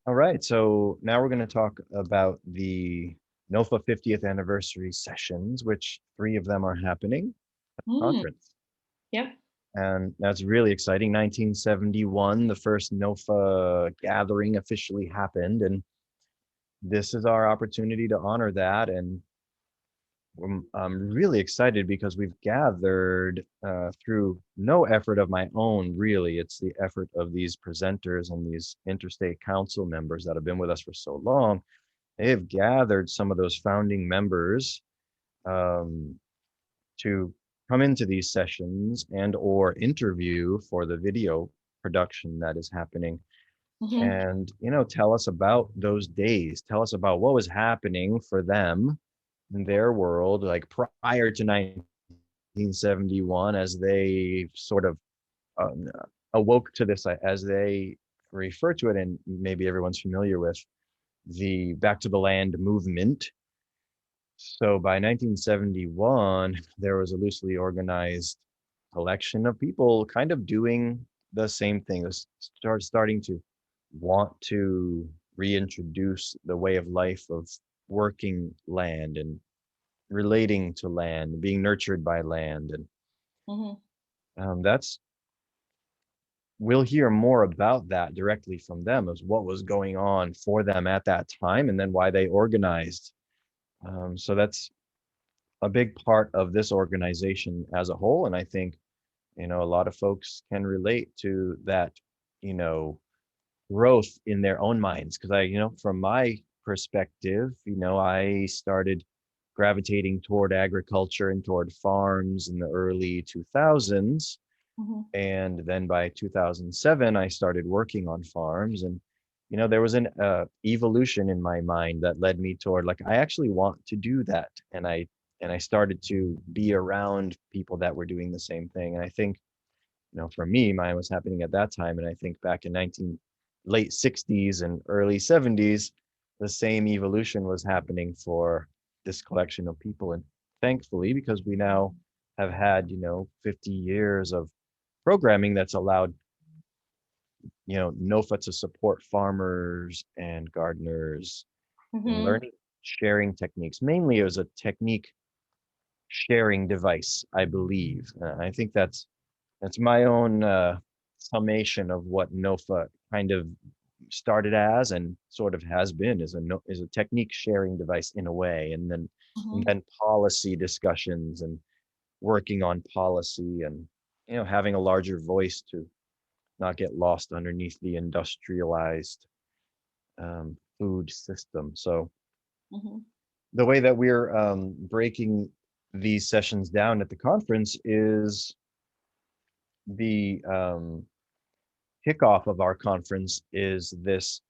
All right, so now we're going to talk about the NOFA 50th anniversary sessions, which 3 of them are happening at the Mm, conference. yep. And that's really exciting. 1971, the first NOFA gathering officially happened, and this is our opportunity to honor that. And I'm really excited because we've gathered through no effort of my own, really. It's the effort of these presenters and these interstate council members that have been with us for so long. They've gathered some of those founding members um, to come into these sessions and or interview for the video production that is happening, Hmm. and tell us about those days, tell us about what was happening for them in their world, like prior to 1971, as they sort of um, awoke to this, as they refer to it, and maybe everyone's familiar with the Back to the Land movement. So by 1971, there was a loosely organized collection of people kind of doing the same thing. Starting to want to reintroduce the way of life of working land and relating to land, being nurtured by land. And Hmm. that's, we'll hear more about that directly from them, as what was going on for them at that time and then why they organized. So that's a big part of this organization as a whole. And I think, a lot of folks can relate to that, you know, growth in their own minds. Cause from my perspective, I started gravitating toward agriculture and toward farms in the early 2000s. Hmm. And then by 2007, I started working on farms. And, there was an evolution in my mind that led me toward, like, I actually want to do that. And I started to be around people that were doing the same thing. And I think, for me, mine was happening at that time. And I think back in late 60s and early 70s, the same evolution was happening for this collection of people. And thankfully, because we now have had, 50 years of programming that's allowed, NOFA to support farmers and gardeners in Hmm. learning sharing techniques. Mainly, it was a technique sharing device, I believe. I think that's my own summation of what NOFA kind of started as and sort of has been, is a technique sharing device in a way, Hmm. and then policy discussions and working on policy, and having a larger voice to not get lost underneath the industrialized food system. So Hmm. the way that we're breaking these sessions down at the conference is the kickoff of our conference is this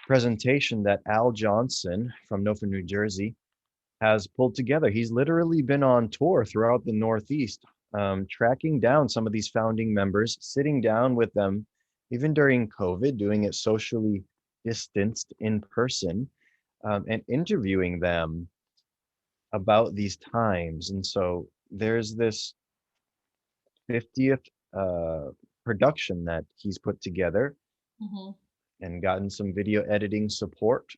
presentation that Al Johnson from NOFA, New Jersey, has pulled together. He's literally been on tour throughout the Northeast, tracking down some of these founding members, sitting down with them, even during COVID, doing it socially distanced in person, and interviewing them about these times. And so there's this 50th production that he's put together Hmm. and gotten some video editing support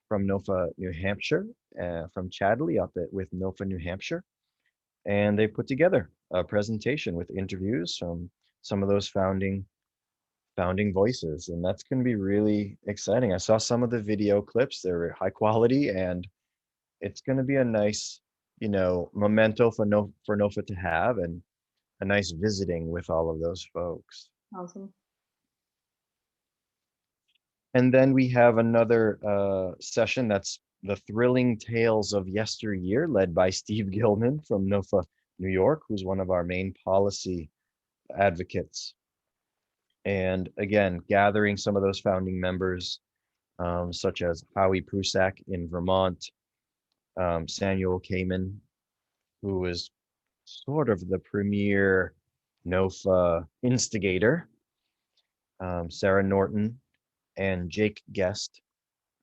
from NOFA, New Hampshire, from Chadley up with NOFA, New Hampshire. And they put together a presentation with interviews from some of those founding voices. And that's going to be really exciting. I saw some of the video clips. They're high quality, and it's going to be a nice, memento for NOFA to have, and a nice visiting with all of those folks. Awesome. And then we have another session that's the Thrilling Tales of Yesteryear, led by Steve Gilman from NOFA, New York, who's one of our main policy advocates. And again, gathering some of those founding members, such as Howie Prusak in Vermont, Samuel Kamen, who is sort of the premier NOFA instigator, Sarah Norton, and Jake Guest.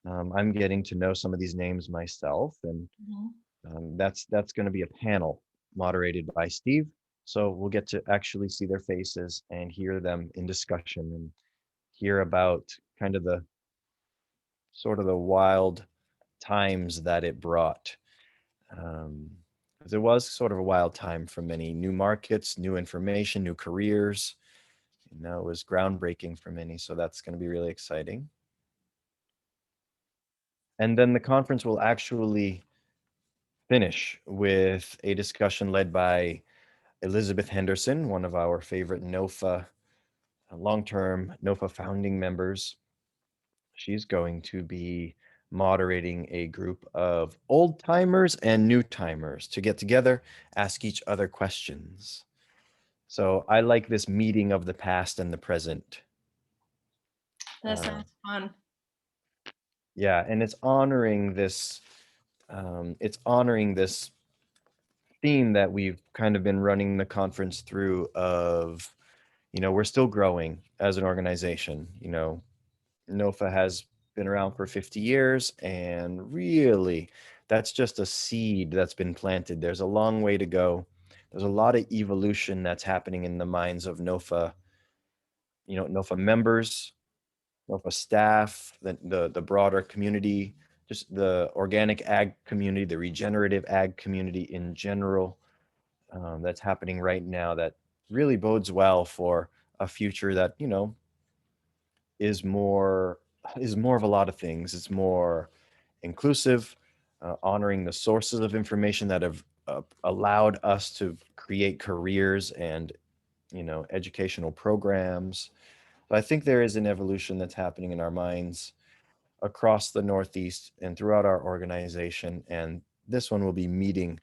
I'm getting to know some of these names myself, and Hmm. that's going to be a panel moderated by Steve. So we'll get to actually see their faces and hear them in discussion, and hear about kind of sort of the wild times that it brought. 'Cause it was sort of a wild time for many new markets, new information, new careers. It was groundbreaking for many, so that's going to be really exciting. And then the conference will actually finish with a discussion led by Elizabeth Henderson, one of our favorite NOFA, long-term NOFA founding members. She's going to be moderating a group of old timers and new timers to get together, ask each other questions. So I like this meeting of the past and the present. That sounds fun. Yeah, and it's honoring this. It's honoring this theme that we've kind of been running the conference through. Of, we're still growing as an organization. NOFA has been around for 50 years, and really, that's just a seed that's been planted. There's a long way to go. There's a lot of evolution that's happening in the minds of NOFA, NOFA members, NOFA staff, the broader community, just the organic ag community, the regenerative ag community in general. That's happening right now that really bodes well for a future that, is more of a lot of things. It's more inclusive, honoring the sources of information that have allowed us to create careers and educational programs. So I think there is an evolution that's happening in our minds across the Northeast and throughout our organization. And this one will be meeting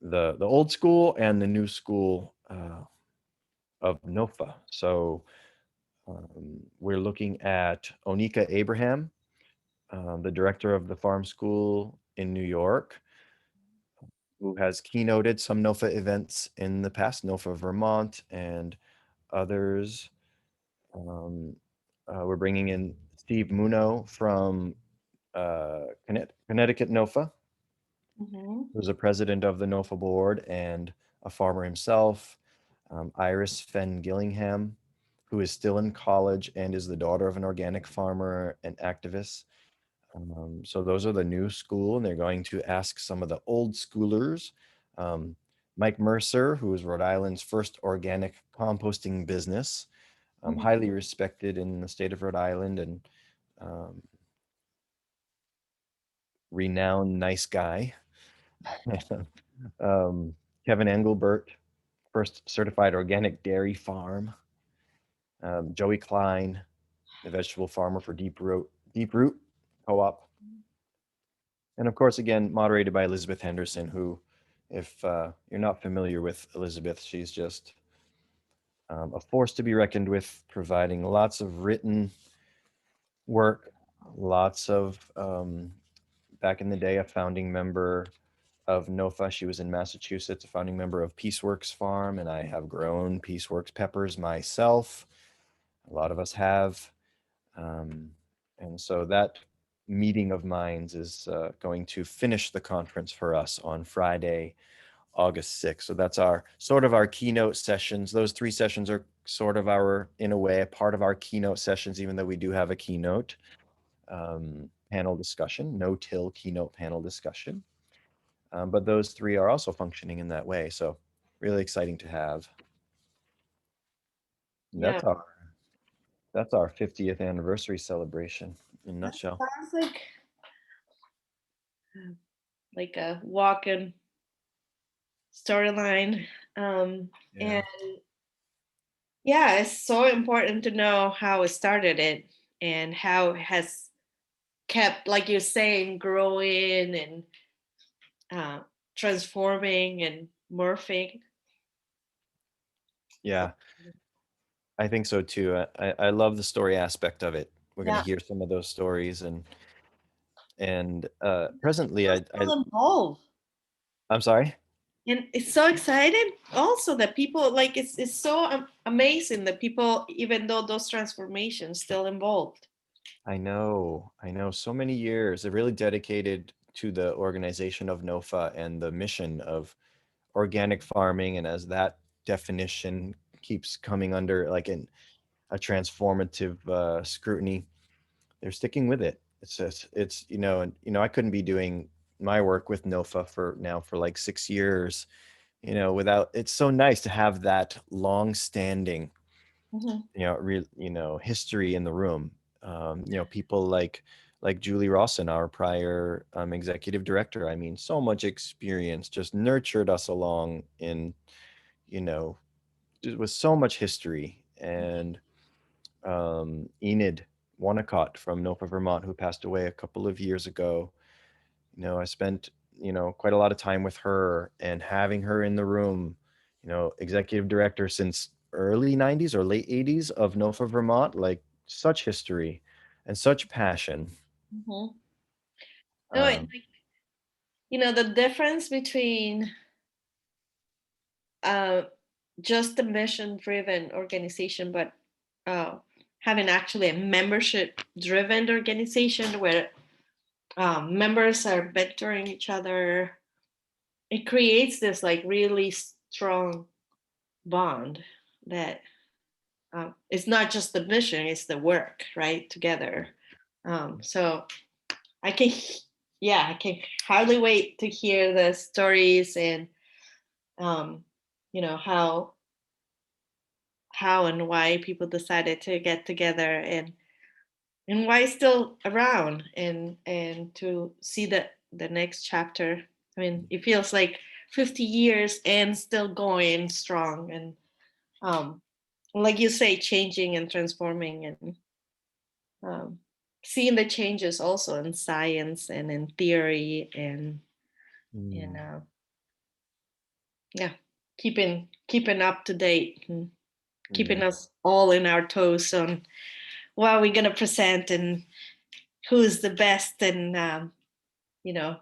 the old school and the new school of NOFA. So we're looking at Onika Abraham, the director of the farm school in New York, who has keynoted some NOFA events in the past, NOFA Vermont and others. We're bringing in Steve Muno from Connecticut NOFA, Mm-hmm. who's a president of the NOFA board and a farmer himself. Iris Fenn Gillingham, who is still in college and is the daughter of an organic farmer and activist. So those are the new school, and they're going to ask some of the old schoolers. Um, Mike Mercer, who is Rhode Island's first organic composting business, highly respected in the state of Rhode Island, and um, renowned nice guy. um, Kevin Engelbert, first certified organic dairy farm. Joey Klein, the vegetable farmer for Deep Root Co-op. And of course, again, moderated by Elizabeth Henderson, who, if you're not familiar with Elizabeth, she's just a force to be reckoned with, providing lots of written work, lots of, back in the day, a founding member of NOFA. She was in Massachusetts, a founding member of Peaceworks Farm, and I have grown Peaceworks peppers myself. A lot of us have. And so that meeting of minds is going to finish the conference for us on Friday, August 6th. So that's our sort of our keynote sessions. Those 3 sessions are sort of our, in a way, a part of our keynote sessions, even though we do have a keynote panel discussion, no-till keynote panel discussion. But those 3 are also functioning in that way. So really exciting to have. Yeah. That's our 50th anniversary celebration in a nutshell. Sounds like a walk-in storyline. Yeah. And yeah, it's so important to know how it started it and how it has kept, like you're saying, growing and uh, transforming and morphing. Yeah, I think so too. I love the story aspect of it. We're going to Yeah, hear some of those stories, and presently we're still involved. I'm sorry. And it's so exciting also that people like it's so amazing that people, even though those transformations, still involved. I know so many years. They're really dedicated to the organization of NOFA and the mission of organic farming, and as that definition keeps coming under like a transformative scrutiny, they're sticking with it. it's and I couldn't be doing my work with NOFA for like 6 years, without. It's so nice to have that long-standing, Mhm. history in the room. People like Julie Rawson, our prior executive director. I mean, so much experience, just nurtured us along in, you know, just with so much history. And Enid Wanacott from NOFA Vermont, who passed away a couple of years ago. I spent, quite a lot of time with her, and having her in the room, executive director since early 90s or late 80s of NOFA Vermont, like such history and such passion. Mhm. No, Um, the difference between uh, just a mission-driven organization, but uh, having actually a membership-driven organization where members are mentoring each other, it creates this like really strong bond that it's not just the mission, it's the work, right, together. So I can, yeah, I can hardly wait to hear the stories and um, how and why people decided to get together, and why it's still around, and to see the next chapter. I mean, it feels like 50 years and still going strong, and um, like you say, changing and transforming, and um, seeing the changes also in science and in theory, and mm, yeah, keeping up to date, and keeping yeah. us all in our toes on what we're gonna present and who's the best, and you know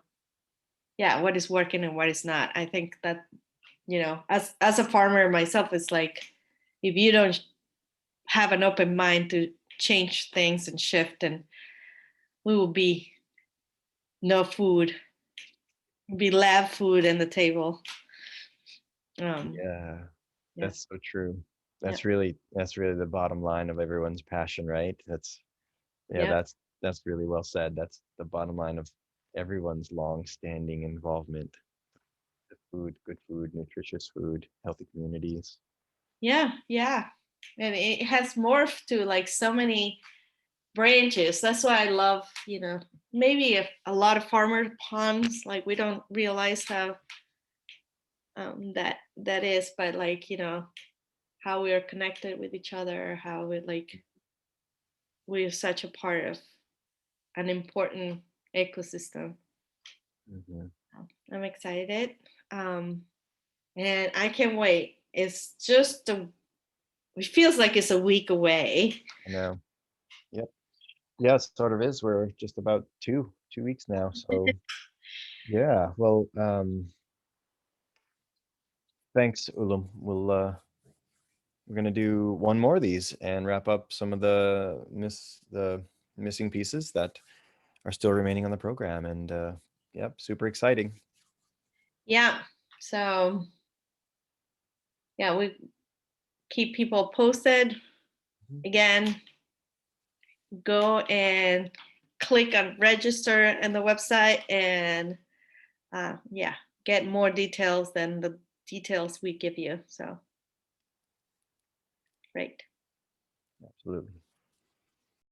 yeah, what is working and what is not. I think that, as a farmer myself, it's like, if you don't have an open mind to change things and shift, and we will be no food, be lab food in the table. um Yeah, yeah, that's so true. yeah, That's really the bottom line of everyone's passion, right? Yeah, yeah, that's really well said. That's the bottom line of everyone's long-standing involvement. The food, good food, nutritious food, healthy communities. yeah, yeah. And it has morphed to like so many branches. That's why I love, maybe a lot of farmer ponds, like we don't realize how that is, but like, how we are connected with each other, how we're such a part of an important ecosystem. Hmm. I'm excited. Um, and I can't wait. It's just it feels like it's a week away. I know. Yep. Yeah, it sort of is. We're just about two weeks now. So yeah. Well, thanks, Ulum. We're gonna do one more of these and wrap up some of the missing pieces that are still remaining on the program. And yep, super exciting. Yeah. So yeah, we keep people posted. Mhm. Again, go and click on register in the website, and yeah, get more details than the details we give you. So great. Absolutely.